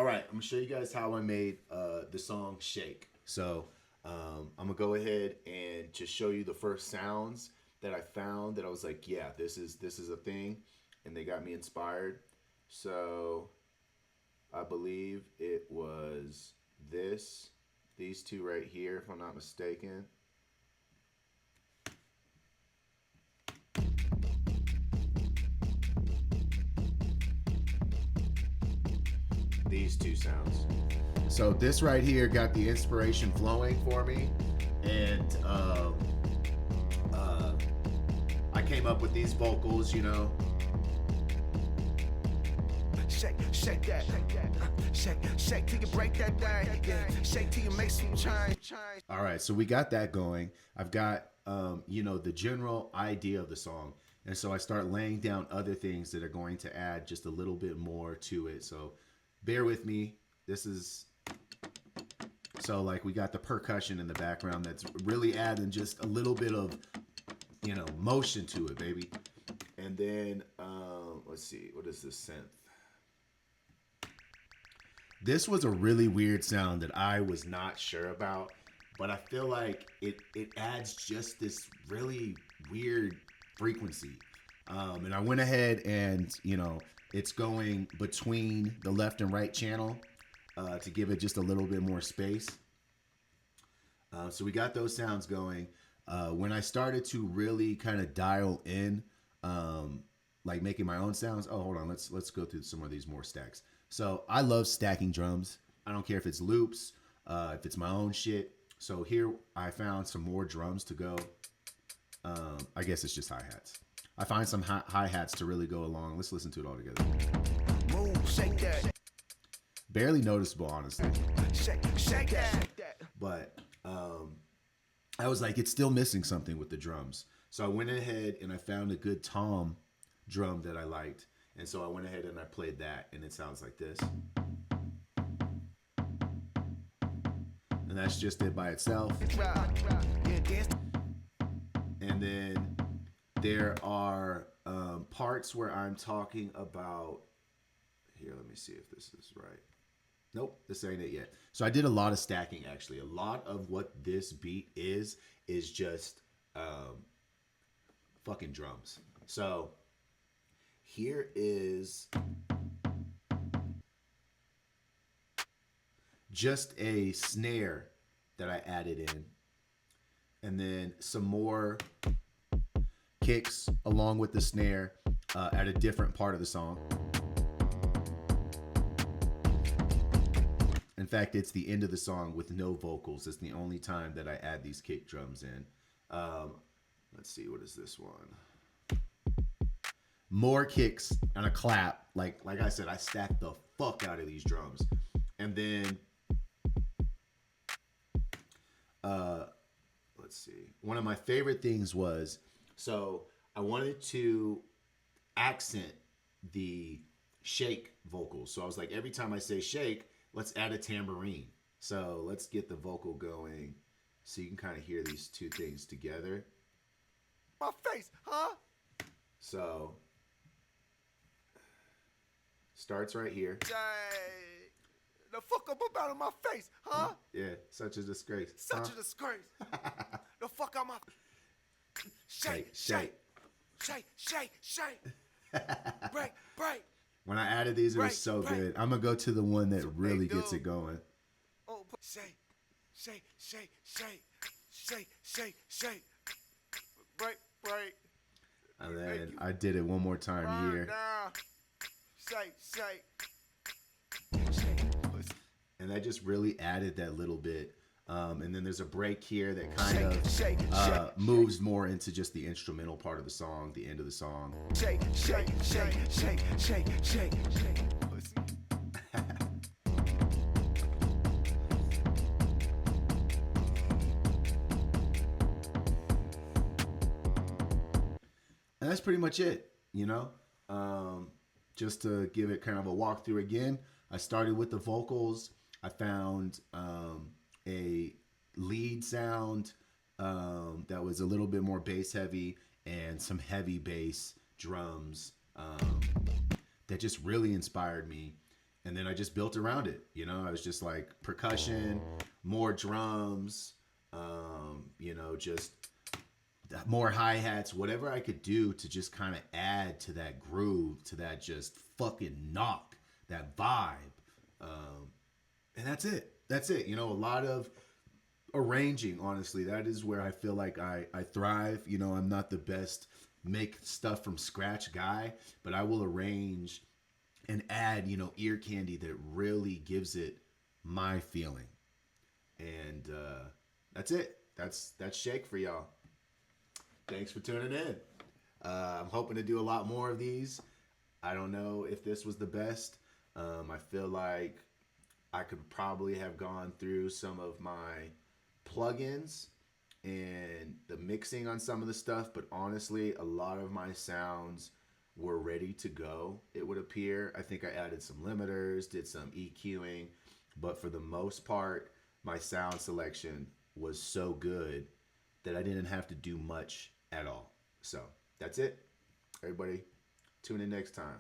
right, I'm gonna show you guys how I made the song Shake. So I'm gonna go ahead and just show you the first sounds that I found that I was like, yeah, this is a thing, and they got me inspired. So I believe it was these two right here, if I'm not mistaken. These two sounds. So this right here got the inspiration flowing for me, and uh, I came up with these vocals, you know. Shake, shake that, shake till you break that thing. Yeah, shake till you make some change. All right, so we got that going. I've got the general idea of the song, and so I start laying down other things that are going to add just a little bit more to it. So bear with me. This is so like we got the percussion in the background that's really adding just a little bit of motion to it, baby. And then let's see, what is this synth? This was a really weird sound that I was not sure about, but I feel like it adds just this really weird frequency. And I went ahead and, it's going between the left and right channel to give it just a little bit more space. So we got those sounds going. When I started to really kind of dial in, like making my own sounds. Oh, hold on. Let's go through some of these more stacks. So I love stacking drums. I don't care if it's loops, if it's my own shit. So here I found some more drums to go. I guess it's just hi-hats. I find some hi-hats to really go along. Let's listen to it all together. Move, shake that. Barely noticeable, honestly. Shake that. But I was like, it's still missing something with the drums. So I went ahead and I found a good tom drum that I liked. And so I went ahead and I played that, and it sounds like this. And that's just it by itself. And then there are parts where I'm talking about, here, let me see if this is right. Nope, this ain't it yet. So I did a lot of stacking, actually. A lot of what this beat is just fucking drums. So here is just a snare that I added in, and then some more kicks along with the snare at a different part of the song. In fact, it's the end of the song with no vocals. It's the only time that I add these kick drums in. Let's see, what is this one? More kicks and a clap. Like I said, I stacked the fuck out of these drums. And then let's see. One of my favorite things was, so I wanted to accent the shake vocals. So I was like, every time I say shake, let's add a tambourine. So let's get the vocal going so you can kind of hear these two things together. My face, huh? So starts right here. Dang. The fuck up about in my face, huh? Yeah, such a disgrace. Such a disgrace. The fuck out my... Shake, shake, shake, shake, shake. Break, break. When I added these, it was so good. I'm going to go to the one that really gets it going. Oh, shake, shake, shake, shake, shake, shake, shake. Break, break. And then I did it one more time here. Down. Shake, shake. And that just really added that little bit. And then there's a break here that kind of moves more into just the instrumental part of the song, the end of the song. Shake, shake, shake, shake, shake, shake, shake. And that's pretty much it, just to give it kind of a walkthrough again. I started with the vocals. I found a lead sound that was a little bit more bass heavy and some heavy bass drums that just really inspired me. and then I just built around it. You know, I was just like percussion, more drums, you know, just more hi-hats, whatever I could do to just kind of add to that groove, to that just fucking knock, that vibe. And that's it. That's it. You know, a lot of arranging, honestly. That is where I feel like I thrive. You know, I'm not the best make stuff from scratch guy, but I will arrange and add, you know, ear candy that really gives it my feeling. And that's it. That's Shake for y'all. Thanks for tuning in. I'm hoping to do a lot more of these. I don't know if this was the best. I feel like I could probably have gone through some of my plugins and the mixing on some of the stuff, but honestly, a lot of my sounds were ready to go, it would appear. I think I added some limiters, did some EQing, but for the most part, my sound selection was so good that I didn't have to do much at all. So that's it. Everybody, tune in next time.